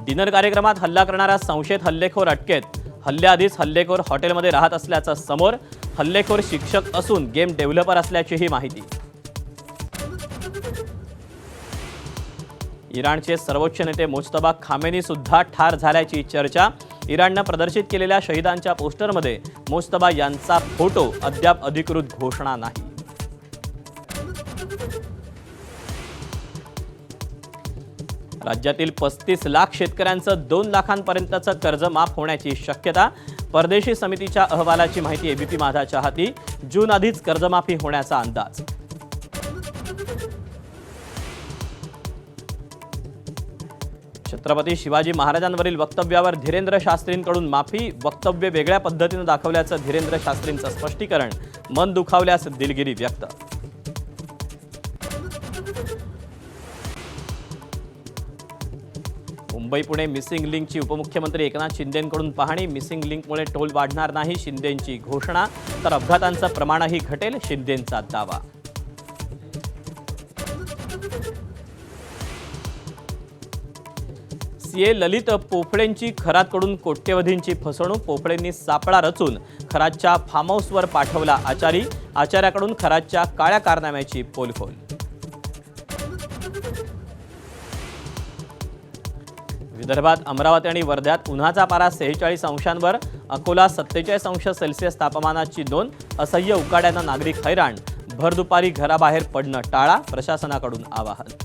Dinner कार्यक्रमात हल्ला करणारा संशयित हल्लेखोर अटकेत। हल्ल्याआधीच हल्लेखोर हॉटेलमध्ये राहत असल्याचं समोर। हल्लेखोर शिक्षक असून गेम डेव्हलपर असल्याचीही माहिती। इराणचे सर्वोच्च नेते मुज्तबा खामेनी सुद्धा ठार झाल्याची चर्चा। इराणनं प्रदर्शित केलेल्या शहीदांच्या पोस्टरमध्ये मुज्तबा यांचा फोटो, अद्याप अधिकृत घोषणा नाही। राज्यातील 35 लाख शेतकऱ्यांचं 2 लाखांपर्यंतचं कर्ज माफ होण्याची शक्यता। परदेशी समितीच्या अहवालाची माहिती एबीपी माझाच्या हाती। जून आधीच कर्जमाफी होण्याचा अंदाज। छत्रपती शिवाजी महाराजांवरील वक्तव्यावर धीरेंद्र शास्त्रींकडून माफी। वक्तव्य वेगळ्या पद्धतीने दाखवल्याचं धीरेंद्र शास्त्रींचं स्पष्टीकरण। मन दुखावल्यास दिलगिरी व्यक्त। मुंबई पुणे मिसिंग लिंकची उपमुख्यमंत्री एकनाथ शिंदेंकडून पाहणी। मिसिंग लिंकमुळे टोल वाढणार नाही, शिंदेंची घोषणा। तर अपघातांचं प्रमाणही घटेल, शिंदेंचा दावा। सीए ललित पोफळेंची खरातकडून कोट्यवधींची फसवणूक। पोफळेंनी सापळा रचून खरातच्या फार्म हाऊसवर पाठवला आचारी। आचार्याकडून खरातच्या काळ्या कारनाम्याची पोलखोल। विदर्भात अमरावती आणि वर्ध्यात उन्हाचा पारा 46 अंशांवर। अकोला 47 अंश सेल्सिअस तापमानाची नोंद। असह्य उकाड्यानं नागरिक हैराण। भर दुपारी घराबाहेर पडणं टाळा, प्रशासनाकडून आवाहन।